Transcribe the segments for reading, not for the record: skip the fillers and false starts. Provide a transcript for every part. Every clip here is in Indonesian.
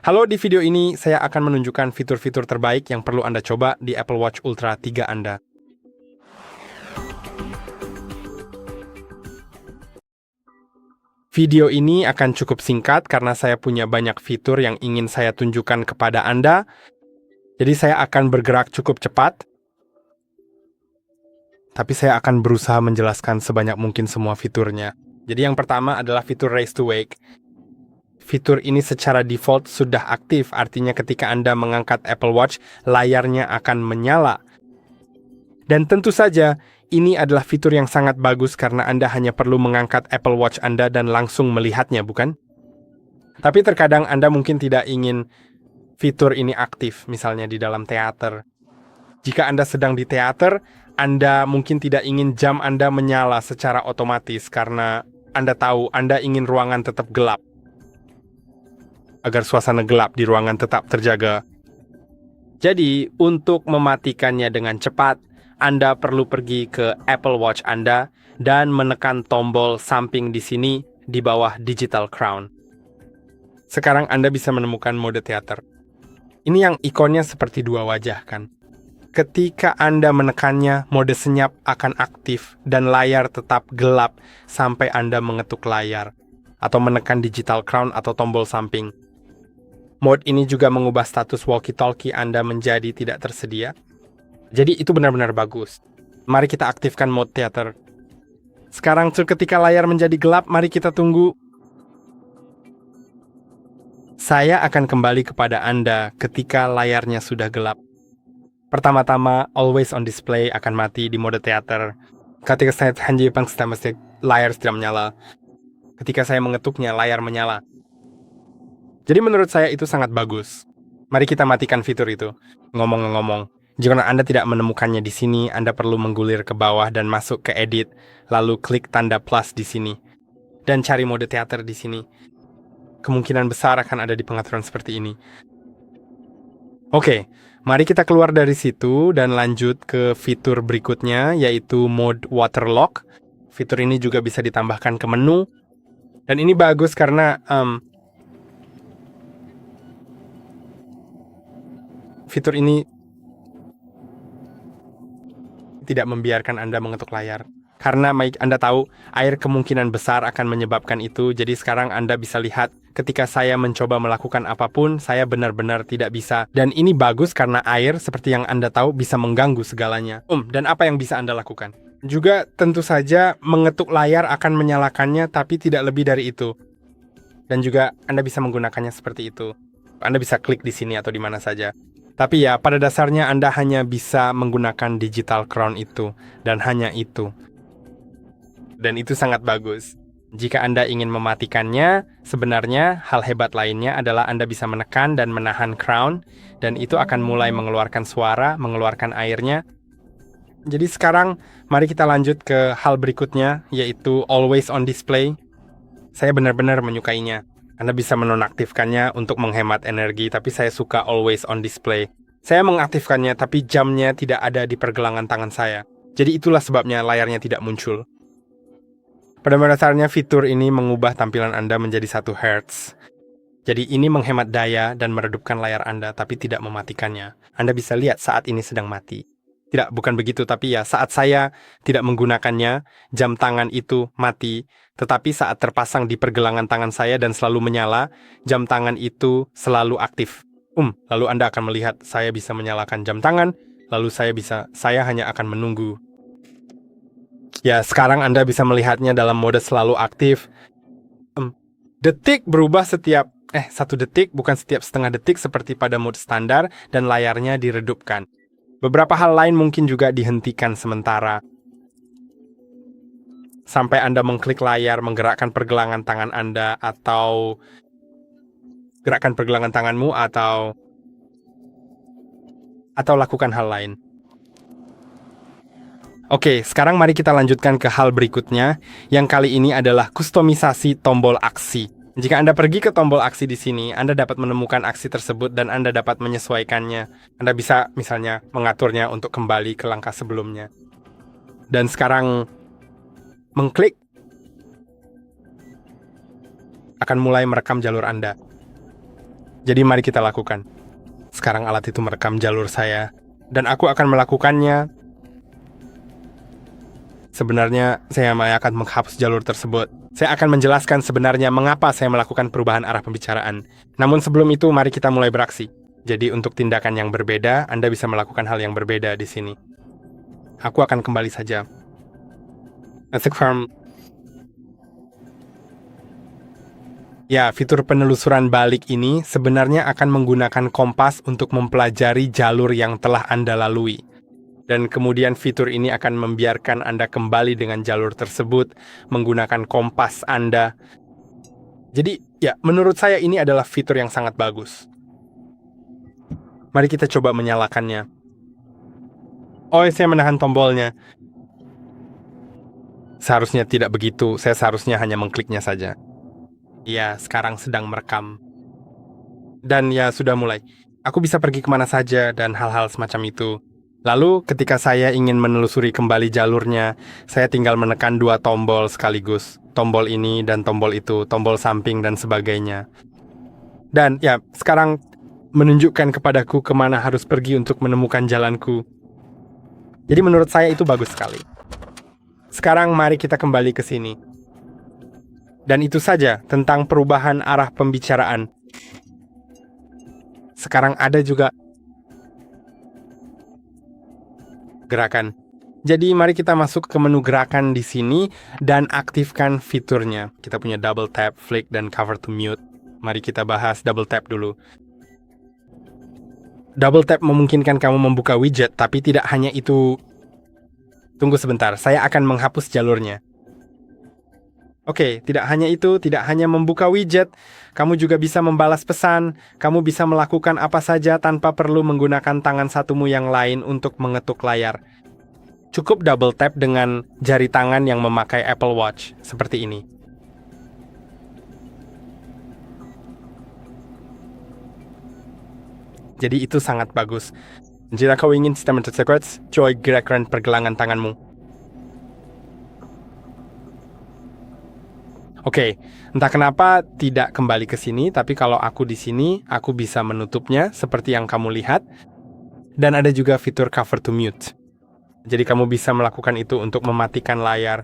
Halo, di video ini saya akan menunjukkan fitur-fitur terbaik yang perlu Anda coba di Apple Watch Ultra 3 Anda. Video ini akan cukup singkat karena saya punya banyak fitur yang ingin saya tunjukkan kepada Anda. Jadi saya akan bergerak cukup cepat. Tapi saya akan berusaha menjelaskan sebanyak mungkin semua fiturnya. Jadi yang pertama adalah fitur Raise to Wake. Fitur ini secara default sudah aktif, artinya ketika Anda mengangkat Apple Watch, layarnya akan menyala. Dan tentu saja, ini adalah fitur yang sangat bagus karena Anda hanya perlu mengangkat Apple Watch Anda dan langsung melihatnya, bukan? Tapi terkadang Anda mungkin tidak ingin fitur ini aktif, misalnya di dalam teater. Jika Anda sedang di teater, Anda mungkin tidak ingin jam Anda menyala secara otomatis karena Anda tahu Anda ingin ruangan tetap gelap. Agar suasana gelap di ruangan tetap terjaga. Jadi, untuk mematikannya dengan cepat, Anda perlu pergi ke Apple Watch Anda dan menekan tombol samping di sini di bawah Digital Crown. Sekarang Anda bisa menemukan mode teater. Ini yang ikonnya seperti dua wajah, kan? Ketika Anda menekannya, mode senyap akan aktif dan layar tetap gelap sampai Anda mengetuk layar atau menekan Digital Crown atau tombol samping. Mode ini juga mengubah status walkie-talkie Anda menjadi tidak tersedia. Jadi itu benar-benar bagus. Mari kita aktifkan mode teater. Sekarang ketika layar menjadi gelap, mari kita tunggu. Saya akan kembali kepada Anda ketika layarnya sudah gelap. Pertama-tama, always on display akan mati di mode teater. Ketika saya layar tidak menyala. Ketika saya mengetuknya, layar menyala. Jadi menurut saya itu sangat bagus. Mari kita matikan fitur itu. Ngomong-ngomong, jika Anda tidak menemukannya di sini, Anda perlu menggulir ke bawah dan masuk ke edit, lalu klik tanda plus di sini, dan cari mode teater di sini. Kemungkinan besar akan ada di pengaturan seperti ini. Oke, mari kita keluar dari situ dan lanjut ke fitur berikutnya, yaitu mode waterlock. Fitur ini juga bisa ditambahkan ke menu. Dan ini bagus karena fitur ini tidak membiarkan Anda mengetuk layar. Karena Anda tahu, air kemungkinan besar akan menyebabkan itu. Jadi sekarang Anda bisa lihat, ketika saya mencoba melakukan apapun, saya benar-benar tidak bisa. Dan ini bagus karena air, seperti yang Anda tahu, bisa mengganggu segalanya. Dan apa yang bisa Anda lakukan? Juga tentu saja mengetuk layar akan menyalakannya, tapi tidak lebih dari itu. Dan juga Anda bisa menggunakannya seperti itu. Anda bisa klik di sini atau di mana saja. Tapi ya, pada dasarnya Anda hanya bisa menggunakan Digital Crown itu, dan hanya itu. Dan itu sangat bagus. Jika Anda ingin mematikannya, sebenarnya hal hebat lainnya adalah Anda bisa menekan dan menahan crown, dan itu akan mulai mengeluarkan suara, mengeluarkan airnya. Jadi sekarang, mari kita lanjut ke hal berikutnya, yaitu Always on Display. Saya benar-benar menyukainya. Anda bisa menonaktifkannya untuk menghemat energi, tapi saya suka Always on Display. Saya mengaktifkannya, tapi jamnya tidak ada di pergelangan tangan saya. Jadi itulah sebabnya layarnya tidak muncul. Pada dasarnya fitur ini mengubah tampilan Anda menjadi 1 Hz. Jadi ini menghemat daya dan meredupkan layar Anda, tapi tidak mematikannya. Anda bisa lihat saat ini sedang mati. Tidak, bukan begitu, tapi ya saat saya tidak menggunakannya, jam tangan itu mati. Tetapi saat terpasang di pergelangan tangan saya dan selalu menyala, jam tangan itu selalu aktif. Lalu Anda akan melihat saya bisa menyalakan jam tangan, lalu saya hanya akan menunggu. Ya, sekarang Anda bisa melihatnya dalam mode selalu aktif. Detik berubah setiap 1 detik, bukan setiap setengah detik seperti pada mode standar, dan layarnya diredupkan. Beberapa hal lain mungkin juga dihentikan sementara. Sampai Anda mengklik layar, menggerakkan pergelangan tangan Anda, atau gerakkan pergelangan tanganmu, atau lakukan hal lain. Oke, sekarang mari kita lanjutkan ke hal berikutnya, yang kali ini adalah kustomisasi tombol aksi. Jika Anda pergi ke tombol aksi di sini, Anda dapat menemukan aksi tersebut dan Anda dapat menyesuaikannya. Anda bisa misalnya mengaturnya untuk kembali ke langkah sebelumnya. Dan sekarang mengklik akan mulai merekam jalur Anda. Jadi mari kita lakukan. Sekarang alat itu merekam jalur saya, dan aku akan melakukannya. Sebenarnya, saya akan menghapus jalur tersebut. Saya akan menjelaskan sebenarnya mengapa saya melakukan perubahan arah pembicaraan. Namun sebelum itu, mari kita mulai beraksi. Jadi untuk tindakan yang berbeda, Anda bisa melakukan hal yang berbeda di sini. Aku akan kembali saja. Ya, fitur penelusuran balik ini sebenarnya akan menggunakan kompas untuk mempelajari jalur yang telah Anda lalui. Dan kemudian fitur ini akan membiarkan Anda kembali dengan jalur tersebut menggunakan kompas Anda. Jadi, ya, menurut saya ini adalah fitur yang sangat bagus. Mari kita coba menyalakannya. Oh, saya menahan tombolnya. Seharusnya tidak begitu, saya seharusnya hanya mengkliknya saja. Ya, sekarang sedang merekam. Dan ya, sudah mulai. Aku bisa pergi kemana saja dan hal-hal semacam itu. Lalu, ketika saya ingin menelusuri kembali jalurnya, saya tinggal menekan 2 tombol sekaligus. Tombol ini dan tombol itu, tombol samping dan sebagainya. Dan ya, sekarang menunjukkan kepadaku kemana harus pergi untuk menemukan jalanku. Jadi menurut saya itu bagus sekali. Sekarang mari kita kembali ke sini. Dan itu saja tentang perubahan arah pembicaraan. Sekarang ada juga gerakan. Jadi mari kita masuk ke menu gerakan di sini dan aktifkan fiturnya. Kita punya double tap, flick, dan cover to mute. Mari kita bahas double tap dulu. Double tap memungkinkan kamu membuka widget, tapi tidak hanya itu. Tunggu sebentar, saya akan menghapus jalurnya. Oke, tidak hanya itu, tidak hanya membuka widget, kamu juga bisa membalas pesan, kamu bisa melakukan apa saja tanpa perlu menggunakan tangan satumu yang lain untuk mengetuk layar. Cukup double tap dengan jari tangan yang memakai Apple Watch, seperti ini. Jadi itu sangat bagus. Jika kau ingin sistem tersebut, coba gerakan pergelangan tanganmu. Oke, entah kenapa tidak kembali ke sini, tapi kalau aku di sini, aku bisa menutupnya seperti yang kamu lihat. Dan ada juga fitur cover to mute. Jadi kamu bisa melakukan itu untuk mematikan layar.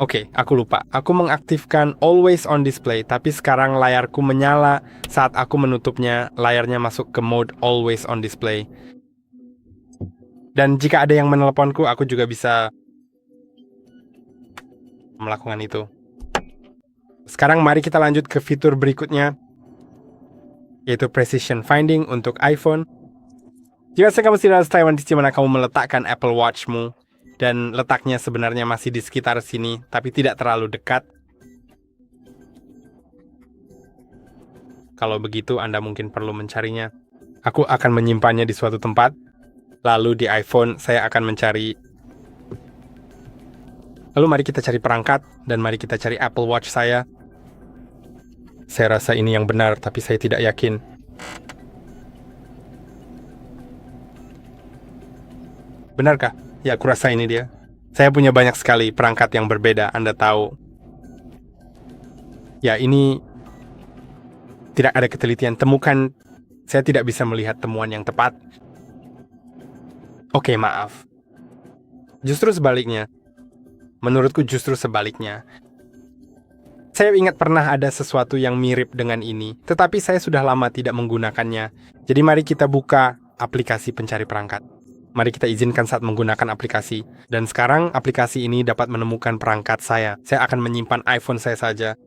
Oke, aku lupa. Aku mengaktifkan always on display, tapi sekarang layarku menyala saat aku menutupnya, layarnya masuk ke mode always on display. Dan jika ada yang meneleponku, aku juga bisa melakukan itu. Sekarang mari kita lanjut ke fitur berikutnya, yaitu Precision Finding untuk iPhone. Jika kamu tidak tahu di mana kamu meletakkan Apple Watch-mu, dan letaknya sebenarnya masih di sekitar sini, tapi tidak terlalu dekat. Kalau begitu, Anda mungkin perlu mencarinya. Aku akan menyimpannya di suatu tempat. Lalu di iPhone, saya akan mencari. Lalu mari kita cari perangkat, dan mari kita cari Apple Watch saya. Saya rasa ini yang benar, tapi saya tidak yakin. Benarkah? Ya, aku rasa ini dia. Saya punya banyak sekali perangkat yang berbeda, Anda tahu. Ya, ini tidak ada ketelitian. Temukan, saya tidak bisa melihat temuan yang tepat. Oke, maaf. Justru sebaliknya. Menurutku justru sebaliknya. Saya ingat pernah ada sesuatu yang mirip dengan ini, tetapi saya sudah lama tidak menggunakannya. Jadi mari kita buka aplikasi pencari perangkat. Mari kita izinkan saat menggunakan aplikasi. Dan sekarang aplikasi ini dapat menemukan perangkat saya. Saya akan menyimpan iPhone saya saja.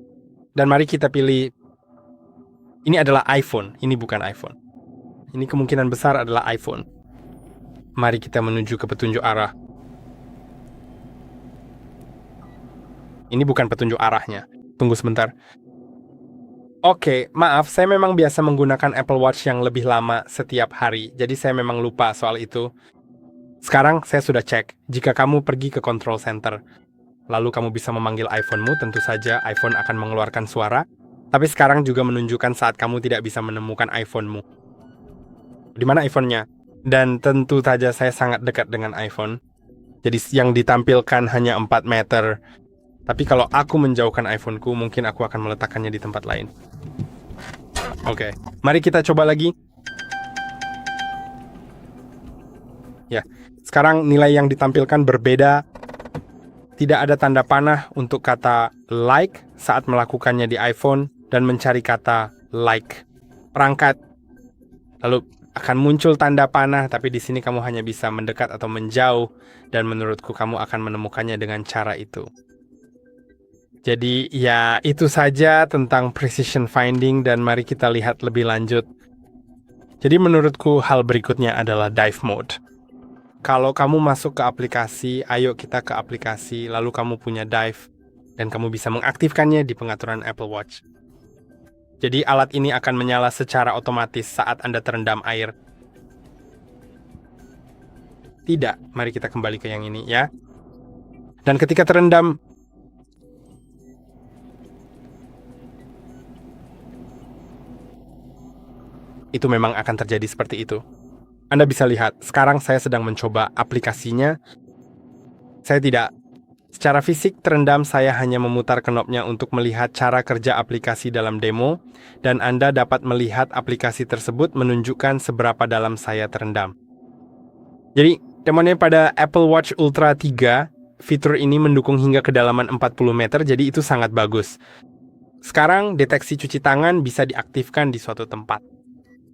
Dan mari kita pilih. Ini adalah iPhone, ini bukan iPhone. Ini kemungkinan besar adalah iPhone. Mari kita menuju ke petunjuk arah. Ini bukan petunjuk arahnya. Tunggu sebentar. Oke, maaf, saya memang biasa menggunakan Apple Watch yang lebih lama setiap hari. Jadi saya memang lupa soal itu. Sekarang saya sudah cek. Jika kamu pergi ke control center, lalu kamu bisa memanggil iPhone-mu, tentu saja iPhone akan mengeluarkan suara. Tapi sekarang juga menunjukkan saat kamu tidak bisa menemukan iPhone-mu. Di mana iPhone-nya? Dan tentu saja saya sangat dekat dengan iPhone. Jadi yang ditampilkan hanya 4 meter. Tapi kalau aku menjauhkan iPhone-ku, mungkin aku akan meletakkannya di tempat lain. Oke, mari kita coba lagi. Ya, sekarang nilai yang ditampilkan berbeda. Tidak ada tanda panah untuk kata like saat melakukannya di iPhone dan mencari kata like perangkat. Lalu akan muncul tanda panah, tapi di sini kamu hanya bisa mendekat atau menjauh, dan menurutku kamu akan menemukannya dengan cara itu. Jadi ya itu saja tentang precision finding, dan mari kita lihat lebih lanjut. Jadi menurutku hal berikutnya adalah dive mode. Kalau kamu masuk ke aplikasi, ayo kita ke aplikasi, lalu kamu punya dive, dan kamu bisa mengaktifkannya di pengaturan Apple Watch. Jadi alat ini akan menyala secara otomatis saat Anda terendam air. Tidak, mari kita kembali ke yang ini ya. Dan ketika terendam, itu memang akan terjadi seperti itu. Anda bisa lihat, sekarang saya sedang mencoba aplikasinya. Saya tidak secara fisik terendam, saya hanya memutar knopnya untuk melihat cara kerja aplikasi dalam demo, dan Anda dapat melihat aplikasi tersebut menunjukkan seberapa dalam saya terendam. Jadi, temannya pada Apple Watch Ultra 3, fitur ini mendukung hingga kedalaman 40 meter, jadi itu sangat bagus. Sekarang, deteksi cuci tangan bisa diaktifkan di suatu tempat.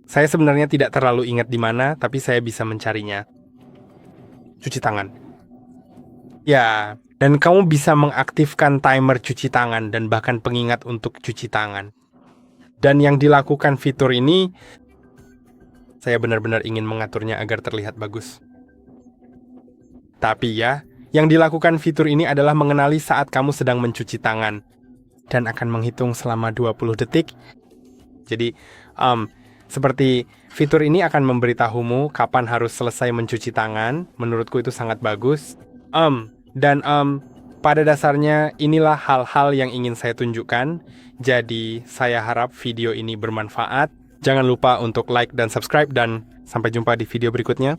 Saya sebenarnya tidak terlalu ingat di mana, tapi saya bisa mencarinya. Cuci tangan. Ya, dan kamu bisa mengaktifkan timer cuci tangan dan bahkan pengingat untuk cuci tangan. Dan yang dilakukan fitur ini, saya benar-benar ingin mengaturnya agar terlihat bagus. Tapi ya, yang dilakukan fitur ini adalah mengenali saat kamu sedang mencuci tangan dan akan menghitung selama 20 detik. Jadi, seperti fitur ini akan memberitahumu kapan harus selesai mencuci tangan. Menurutku itu sangat bagus. Pada dasarnya inilah hal-hal yang ingin saya tunjukkan. Jadi saya harap video ini bermanfaat. Jangan lupa untuk like dan subscribe, dan sampai jumpa di video berikutnya.